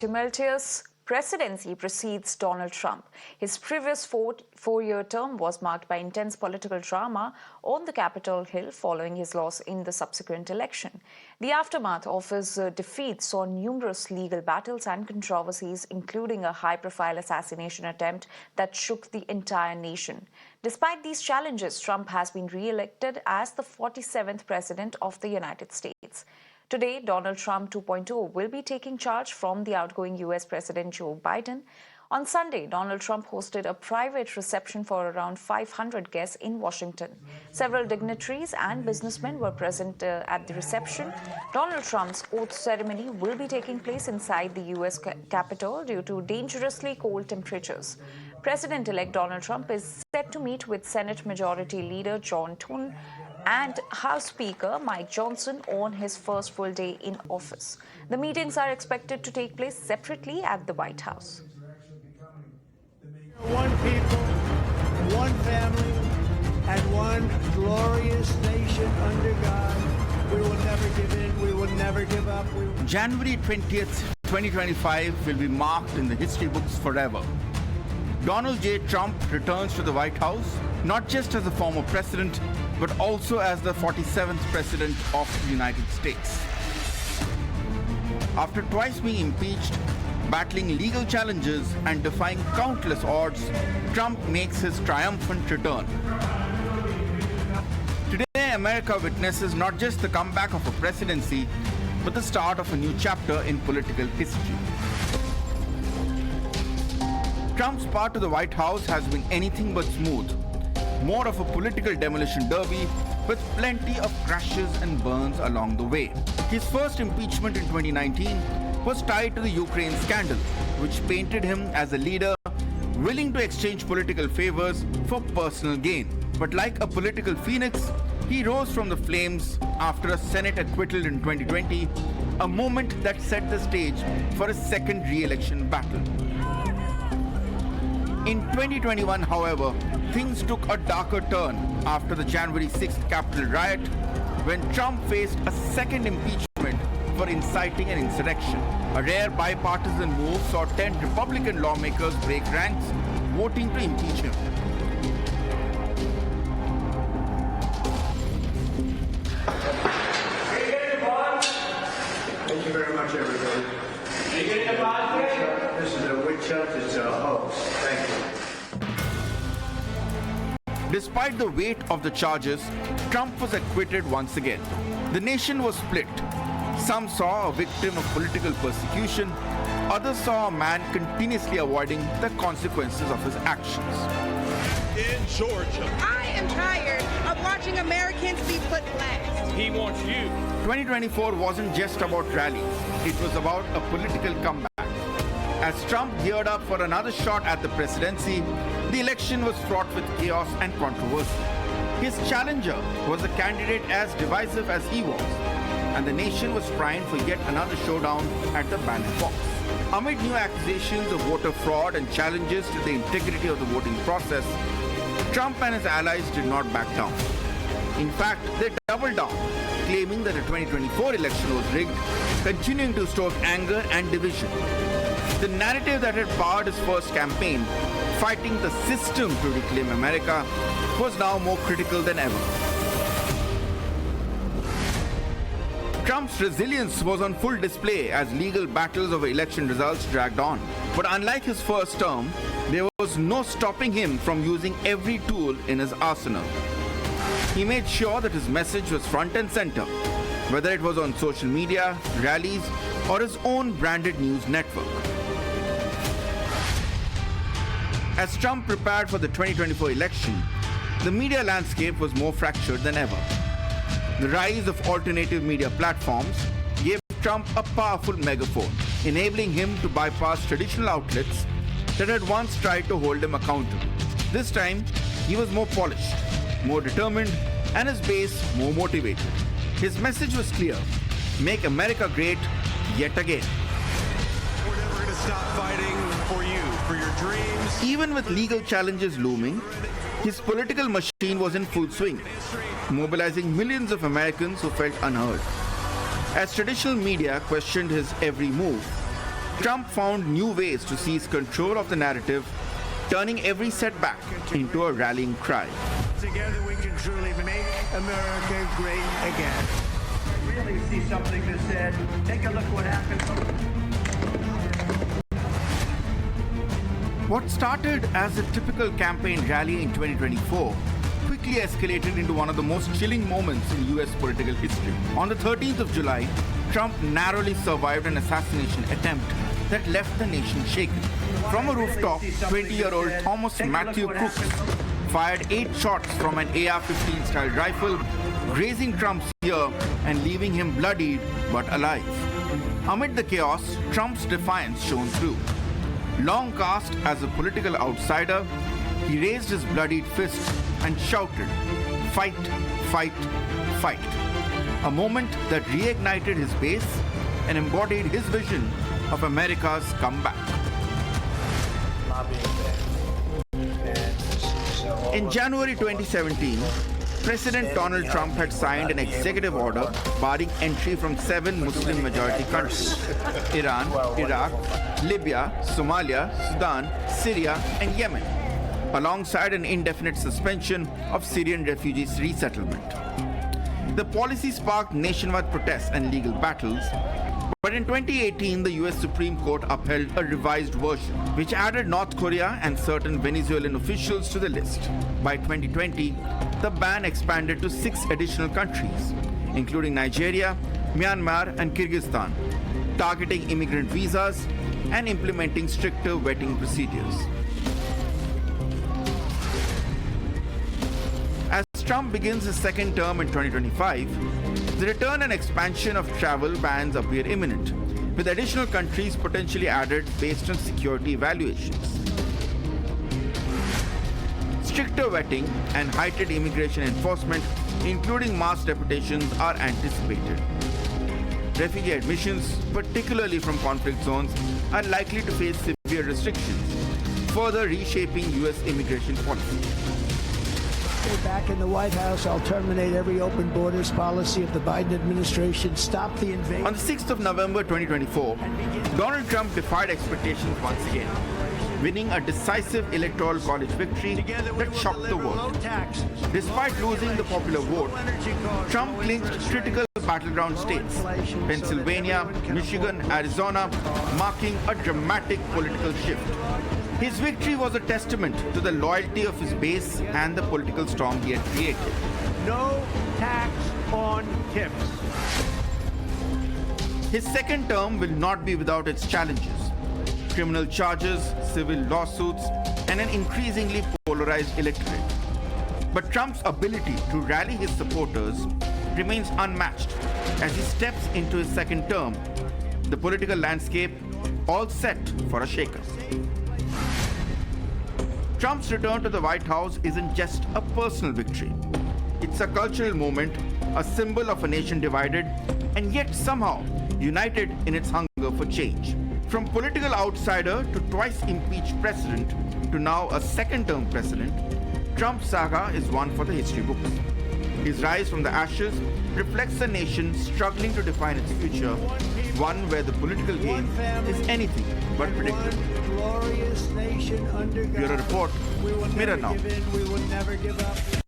Tumultuous presidency precedes Donald Trump. His previous four-year term was marked by intense political drama on the Capitol Hill following his loss in the subsequent election. The aftermath of his defeat saw numerous legal battles and controversies, including a high-profile assassination attempt that shook the entire nation. Despite these challenges, Trump has been re-elected as the 47th president of the United States. Today, Donald Trump 2.0 will be taking charge from the outgoing U.S. President Joe Biden. On Sunday, Donald Trump hosted a private reception for around 500 guests in Washington. Several dignitaries and businessmen were present at the reception. Donald Trump's oath ceremony will be taking place inside the U.S. Capitol due to dangerously cold temperatures. President-elect Donald Trump is set to meet with Senate Majority Leader John Thune and House Speaker Mike Johnson on his first full day in office. The meetings are expected to take place separately at the White House. One people, one family, and one glorious nation under God. We will never give in. We will never give up. January 20th, 2025 will be marked in the history books forever. Donald J. Trump returns to the White House, not just as a former president, but also as the 47th president of the United States. After twice being impeached, battling legal challenges, and defying countless odds, Trump makes his triumphant return. Today, America witnesses not just the comeback of a presidency, but the start of a new chapter in political history. Trump's path to the White House has been anything but smooth. More of a political demolition derby with plenty of crashes and burns along the way. His first impeachment in 2019 was tied to the Ukraine scandal, which painted him as a leader willing to exchange political favors for personal gain. But like a political phoenix, he rose from the flames after a Senate acquittal in 2020, a moment that set the stage for a second re-election battle. In 2021, however, things took a darker turn after the January 6th Capitol riot, when Trump faced a second impeachment for inciting an insurrection. A rare bipartisan move saw 10 Republican lawmakers break ranks, voting to impeach him. Thank you very much, everybody. This is a witch hunt. It's a hoax. Thank you. Despite the weight of the charges, Trump was acquitted once again. The nation was split. Some saw a victim of political persecution. Others saw a man continuously avoiding the consequences of his actions. In Georgia, I am tired of watching Americans be put last. he wants you. 2024 wasn't just about rallies. It was about a political comeback. As Trump geared up for another shot at the presidency, the election was fraught with chaos and controversy. His challenger was a candidate as divisive as he was, and the nation was primed for yet another showdown at the ballot box. Amid new accusations of voter fraud and challenges to the integrity of the voting process, Trump and his allies did not back down. In fact, they doubled down, claiming that the 2024 election was rigged, continuing to stoke anger and division. The narrative that had powered his first campaign, fighting the system to reclaim America, was now more critical than ever. Trump's resilience was on full display as legal battles over election results dragged on. But unlike his first term, there was no stopping him from using every tool in his arsenal. He made sure that his message was front and center, whether it was on social media, rallies, or his own branded news network. As Trump prepared for the 2024 election, the media landscape was more fractured than ever. The rise of alternative media platforms gave Trump a powerful megaphone, enabling him to bypass traditional outlets that had once tried to hold him accountable. This time, he was more polished, more determined, and his base more motivated. His message was clear: make America great yet again. We're never going to stop fighting for you, for your dreams. Even with legal challenges looming, his political machine was in full swing, mobilizing millions of Americans who felt unheard. As traditional media questioned his every move, Trump found new ways to seize control of the narrative, turning every setback into a rallying cry. Together we can truly make America great again. I really see something that said, take a look what happened. What started as a typical campaign rally in 2024 quickly escalated into one of the most chilling moments in US political history. On the 13th of July, Trump narrowly survived an assassination attempt that left the nation shaken. From a rooftop, 20-year-old Thomas Matthew Crooks fired 8 shots from an AR-15 style rifle, grazing Trump's ear and leaving him bloodied but alive. Amid the chaos, Trump's defiance shone through. Long cast as a political outsider, he raised his bloodied fist and shouted, "Fight, fight, fight." A moment that reignited his base and embodied his vision of America's comeback. In January 2017, President Donald Trump had signed an executive order barring entry from 7 Muslim-majority countries: Iran, Iraq, Libya, Somalia, Sudan, Syria, and Yemen, alongside an indefinite suspension of Syrian refugees' resettlement. The policy sparked nationwide protests and legal battles, but in 2018, the US Supreme Court upheld a revised version, which added North Korea and certain Venezuelan officials to the list. By 2020, the ban expanded to 6 additional countries, including Nigeria, Myanmar, and Kyrgyzstan, targeting immigrant visas and implementing stricter vetting procedures. As Trump begins his second term in 2025, the return and expansion of travel bans appear imminent, with additional countries potentially added based on security evaluations. Stricter vetting and heightened immigration enforcement, including mass deportations, are anticipated. Refugee admissions, particularly from conflict zones, are likely to face severe restrictions, further reshaping US immigration policy. Back in the White House, I'll terminate every open borders policy of the Biden administration, stop the invasion. On the 6th of November 2024, Donald Trump defied expectations once again, winning a decisive electoral college victory that shocked the world. Despite losing the popular vote, Trump clinched critical battleground states: Pennsylvania, Michigan, Arizona, marking a dramatic political shift. His victory was a testament to the loyalty of his base and the political storm he had created. No tax on tips. His second term will not be without its challenges: criminal charges, civil lawsuits, and an increasingly polarized electorate. But Trump's ability to rally his supporters remains unmatched as he steps into his second term, the political landscape all set for a shakeup. Trump's return to the White House isn't just a personal victory. It's a cultural moment, a symbol of a nation divided and yet somehow united in its hunger for change. From political outsider to twice impeached president to now a second-term president, Trump's saga is one for the history books. His rise from the ashes reflects a nation struggling to define its future, one where the political game is anything but predictable. Glorious nation under God. Bureau Report, We will Mirror never Now. give in. We will never give up.